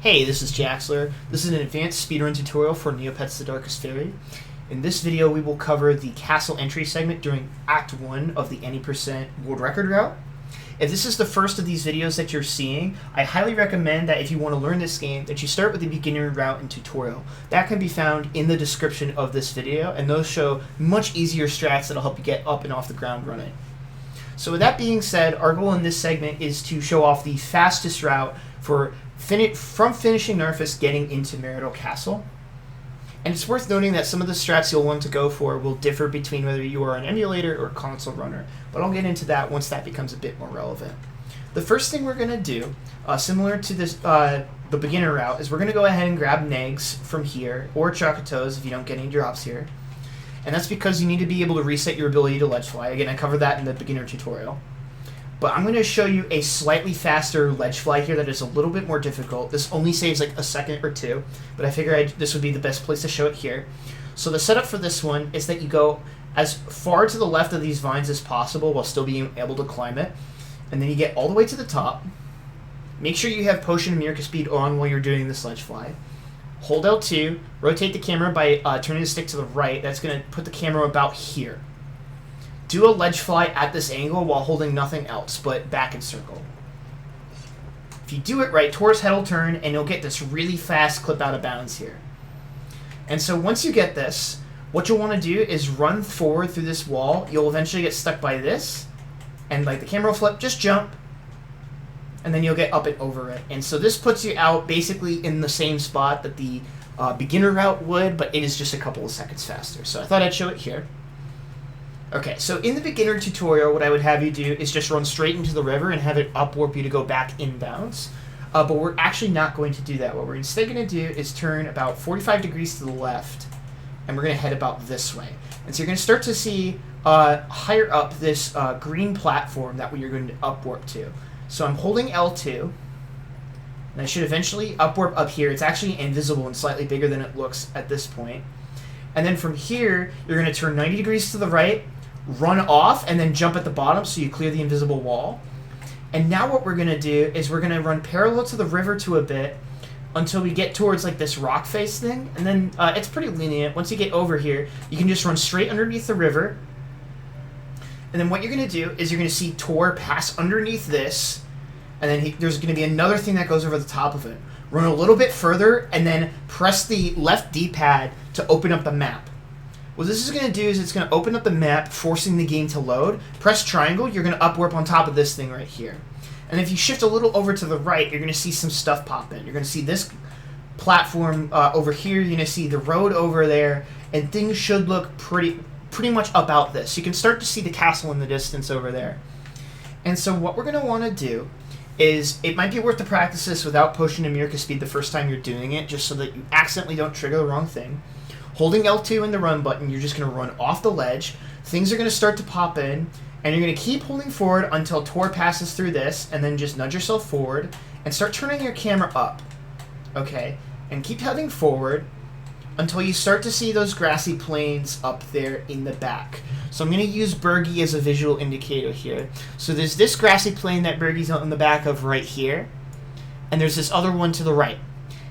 Hey, this is Jaxler. This is an advanced speedrun tutorial for Neopets the Darkest Fairy. In this video, we will cover the castle entry segment during Act 1 of the Any% World Record route. If this is the first of these videos that you're seeing, I highly recommend that if you want to learn this game, that you start with the beginner route and tutorial. That can be found in the description of this video, and those show much easier strats that'll help you get up and off the ground running. So with that being said, our goal in this segment is to show off the fastest route from finishing Nerfus getting into Marital Castle. And it's worth noting that some of the strats you'll want to go for will differ between whether you are an emulator or console runner, but I'll get into that once that becomes a bit more relevant. The first thing we're going to do, similar to this, the beginner route, is we're going to go ahead and grab Negs from here, or Chocotos if you don't get any drops here. And that's because you need to be able to reset your ability to ledge fly. Again, I covered that in the beginner tutorial. But I'm going to show you a slightly faster ledge fly here that is a little bit more difficult. This only saves like a second or two, but I figured this would be the best place to show it here. So the setup for this one is that you go as far to the left of these vines as possible while still being able to climb it. And then you get all the way to the top. Make sure you have Potion and Mirka Speed on while you're doing this ledge fly. Hold L2, rotate the camera by turning the stick to the right. That's going to put the camera about here. Do a ledge fly at this angle while holding nothing else, but back and circle. If you do it right, Tor's head will turn, and you'll get this really fast clip out of bounds here. And so once you get this, what you'll want to do is run forward through this wall. You'll eventually get stuck by this, and like the camera will flip, just jump, and then you'll get up and over it. And so this puts you out basically in the same spot that the beginner route would, but it is just a couple of seconds faster. So I thought I'd show it here. Okay, so in the beginner tutorial, what I would have you do is just run straight into the river and have it upwarp you to go back inbounds. But we're actually not going to do that. What we're instead going to do is turn about 45 degrees to the left, and we're going to head about this way. And so you're going to start to see higher up this green platform that you're going to upwarp to. So I'm holding L2, and I should eventually upwarp up here. It's actually invisible and slightly bigger than it looks at this point. And then from here, you're going to turn 90 degrees to the right, run off, and then jump at the bottom so you clear the invisible wall. And now what we're going to do is we're going to run parallel to the river to a bit until we get towards like this rock face thing. And then it's pretty lenient. Once you get over here, you can just run straight underneath the river. And then what you're going to do is you're going to see Tor pass underneath this. And then there's going to be another thing that goes over the top of it. Run a little bit further, and then press the left D-pad to open up the map. What this is going to do is it's going to open up the map, forcing the game to load. Press triangle, you're going to upwarp on top of this thing right here. And if you shift a little over to the right, you're going to see some stuff pop in. You're going to see this platform over here. You're going to see the road over there, and things should look pretty much about this. You can start to see the castle in the distance over there. And so what we're going to want to do is it might be worth to practice this without Potion and Mirka Speed the first time you're doing it, just so that you accidentally don't trigger the wrong thing. Holding L2 and the run button, you're just going to run off the ledge. Things are going to start to pop in, and you're going to keep holding forward until Tor passes through this, and then just nudge yourself forward and start turning your camera up. Okay? And keep heading forward until you start to see those grassy plains up there in the back. So I'm going to use Bergie as a visual indicator here. So there's this grassy plain that Bergie's on the back of right here, and there's this other one to the right.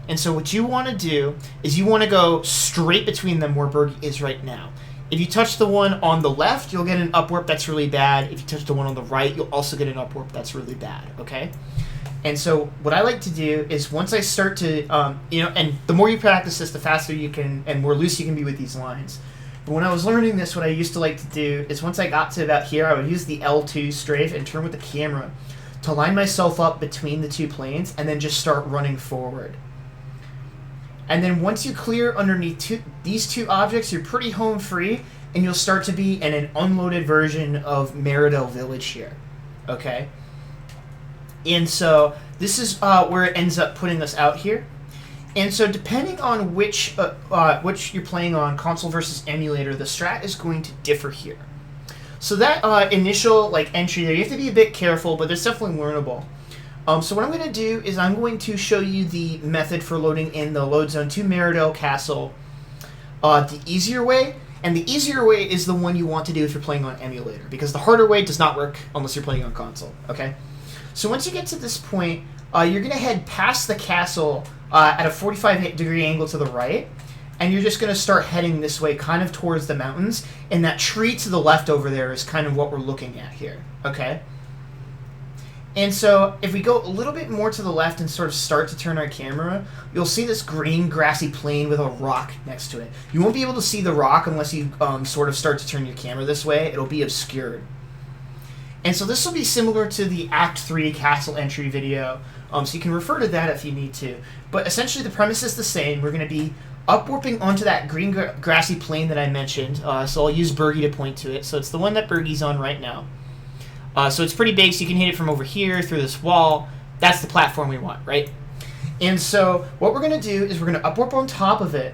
And so what you want to do is you want to go straight between them where Bergie is right now. If you touch the one on the left, you'll get an upwarp that's really bad. If you touch the one on the right, you'll also get an upwarp that's really bad, okay? And so what I like to do is once I start to, and the more you practice this, the faster you can, and more loose you can be with these lines. But when I was learning this, what I used to like to do is once I got to about here, I would use the L2 strafe and turn with the camera to line myself up between the two planes and then just start running forward. And then once you clear underneath these two objects, you're pretty home free, and you'll start to be in an unloaded version of Meridel Village here, okay? And so this is where it ends up putting us out here. And so depending on which you're playing on, console versus emulator, the strat is going to differ here. So that initial entry there, you have to be a bit careful, but it's definitely learnable. So what I'm going to do is I'm going to show you the method for loading in the load zone to Meridel Castle the easier way. And the easier way is the one you want to do if you're playing on emulator, because the harder way does not work unless you're playing on console, okay? So once you get to this point, you're going to head past the castle at a 45-degree angle to the right, and you're just going to start heading this way kind of towards the mountains, and that tree to the left over there is kind of what we're looking at here, okay? And so if we go a little bit more to the left and sort of start to turn our camera, you'll see this green grassy plain with a rock next to it. You won't be able to see the rock unless you sort of start to turn your camera this way. It'll be obscured. And so this will be similar to the Act 3 castle entry video, so you can refer to that if you need to. But essentially the premise is the same. We're going to be upwarping onto that green grassy plain that I mentioned, so I'll use Bergie to point to it. So it's the one that Bergie's on right now. So it's pretty big, so you can hit it from over here through this wall. That's the platform we want, right? And so what we're going to do is we're going to upwarp on top of it,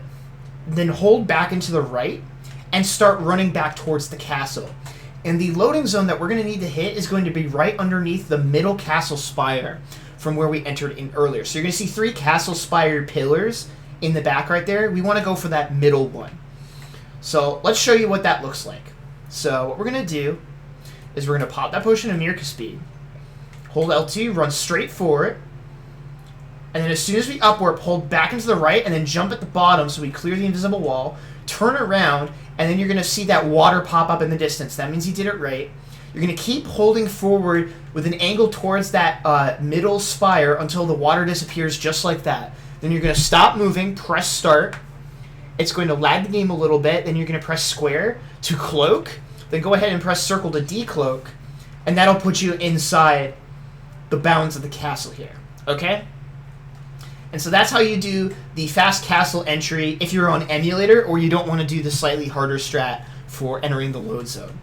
then hold back into the right, and start running back towards the castle. And the loading zone that we're going to need to hit is going to be right underneath the middle castle spire from where we entered in earlier. So you're going to see 3 castle spire pillars in the back right there. We want to go for that middle one. So let's show you what that looks like. So what we're going to do is we're going to pop that potion of Mirka speed, hold L2, run straight for it, and then as soon as we upwarp, hold back into the right, and then jump at the bottom so we clear the invisible wall, turn around, and then you're going to see that water pop up in the distance. That means you did it right. You're going to keep holding forward with an angle towards that middle spire until the water disappears just like that. Then you're going to stop moving, press start. It's going to lag the game a little bit, then you're going to press square to cloak, then go ahead and press circle to decloak, and that'll put you inside the bounds of the castle here, okay? And so that's how you do the fast castle entry if you're on emulator or you don't want to do the slightly harder strat for entering the load zone.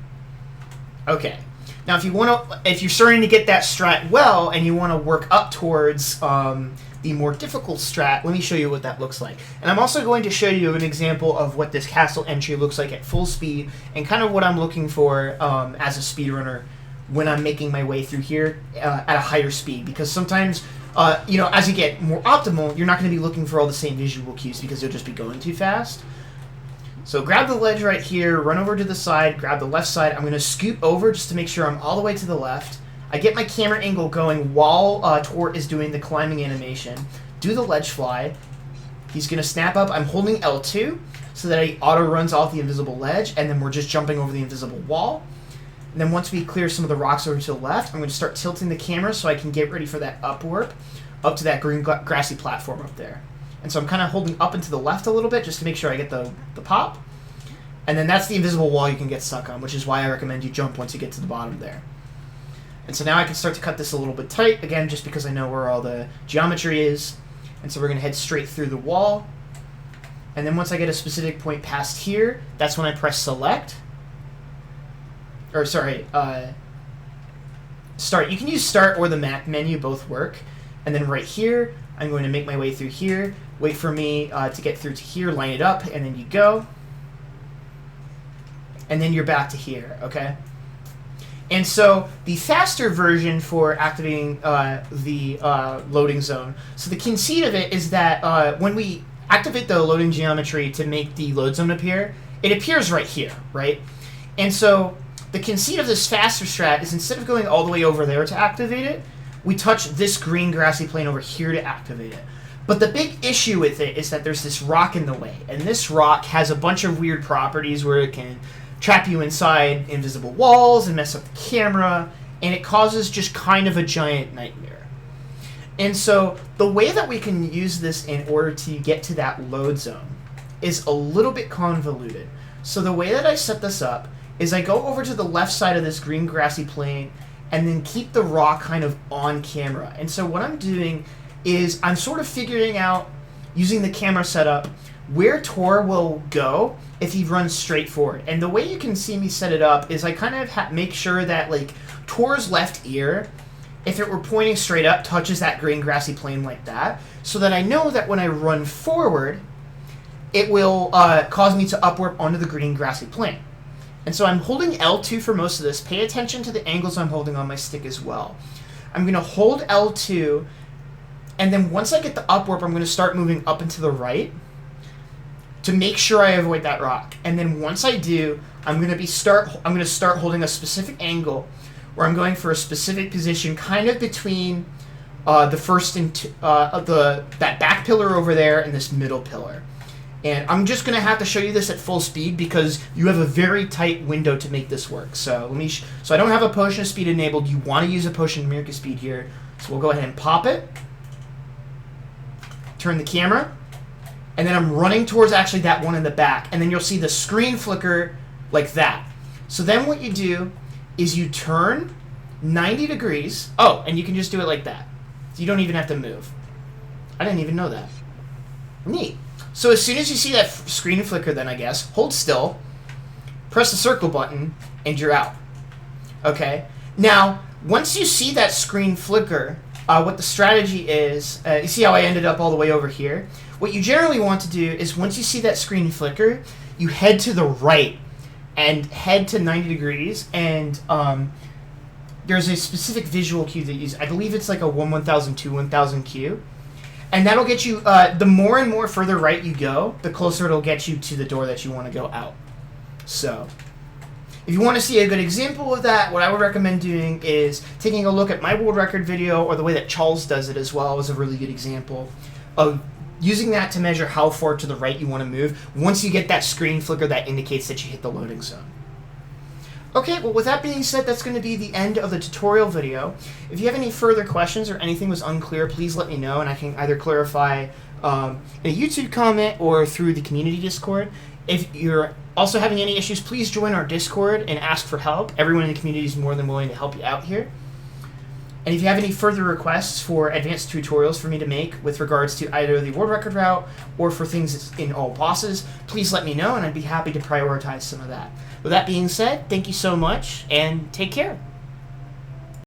Okay, now if you're starting to get that strat well and you want to work up towards the more difficult strat, let me show you what that looks like. And I'm also going to show you an example of what this castle entry looks like at full speed and kind of what I'm looking for as a speedrunner when I'm making my way through here at a higher speed. Because sometimes, as you get more optimal, you're not going to be looking for all the same visual cues because you'll just be going too fast. So grab the ledge right here, run over to the side, grab the left side. I'm going to scoot over just to make sure I'm all the way to the left. I get my camera angle going while Tor is doing the climbing animation. Do the ledge fly. He's going to snap up. I'm holding L2 so that he auto-runs off the invisible ledge, and then we're just jumping over the invisible wall. And then once we clear some of the rocks over to the left, I'm going to start tilting the camera so I can get ready for that upwarp up to that green grassy platform up there. And so I'm kind of holding up and to the left a little bit just to make sure I get the pop. And then that's the invisible wall you can get stuck on, which is why I recommend you jump once you get to the bottom there. And so now I can start to cut this a little bit tight, again, just because I know where all the geometry is. And so we're going to head straight through the wall. And then once I get a specific point past here, that's when I press select. Or, sorry, start. You can use start or the map menu, both work. And then right here, I'm going to make my way through here, wait for me to get through to here, line it up, and then you go. And then you're back to here, okay? And so the faster version for activating the loading zone, so the conceit of it is that when we activate the loading geometry to make the load zone appear, it appears right here, right? And so the conceit of this faster strat is instead of going all the way over there to activate it, we touch this green grassy plain over here to activate it. But the big issue with it is that there's this rock in the way, and this rock has a bunch of weird properties where it can trap you inside invisible walls and mess up the camera, and it causes just kind of a giant nightmare. And so the way that we can use this in order to get to that load zone is a little bit convoluted. So the way that I set this up is I go over to the left side of this green grassy plain and then keep the rock kind of on camera. And so what I'm doing is I'm sort of figuring out, using the camera setup, where Tor will go if he runs straight forward. And the way you can see me set it up is I kind of make sure that like Tor's left ear, if it were pointing straight up, touches that green grassy plain like that, so that I know that when I run forward, it will cause me to upwarp onto the green grassy plain. And so I'm holding L2 for most of this. Pay attention to the angles I'm holding on my stick as well. I'm going to hold L2, and then once I get the upwarp, I'm going to start moving up and to the right to make sure I avoid that rock. And then once I do, I'm going to start holding a specific angle where I'm going for a specific position kind of between the first that back pillar over there and this middle pillar. And I'm just gonna have to show you this at full speed because you have a very tight window to make this work. So so I don't have a potion of speed enabled. You want to use a potion of miracle speed here. So we'll go ahead and pop it. Turn the camera. And then I'm running towards actually that one in the back. And then you'll see the screen flicker like that. So then what you do is you turn 90 degrees. Oh, and you can just do it like that. So you don't even have to move. I didn't even know that. Neat. So as soon as you see that screen flicker, then I guess, hold still, press the circle button, and you're out. Okay? Now, once you see that screen flicker, what the strategy is, you see how I ended up all the way over here? What you generally want to do is once you see that screen flicker, you head to the right and head to 90 degrees, and there's a specific visual cue that you use. I believe it's like a 1/1000, 2/1000 cue. And that'll get you, the more and more further right you go, the closer it'll get you to the door that you want to go out. So, if you want to see a good example of that, what I would recommend doing is taking a look at my world record video, or the way that Charles does it as well is a really good example of using that to measure how far to the right you want to move once you get that screen flicker that indicates that you hit the loading zone. Okay, well, with that being said, that's going to be the end of the tutorial video. If you have any further questions or anything was unclear, please let me know, and I can either clarify in a YouTube comment or through the community Discord. If you're also having any issues, please join our Discord and ask for help. Everyone in the community is more than willing to help you out here. And if you have any further requests for advanced tutorials for me to make with regards to either the world record route or for things in all bosses, please let me know, and I'd be happy to prioritize some of that. With that being said, thank you so much, and take care.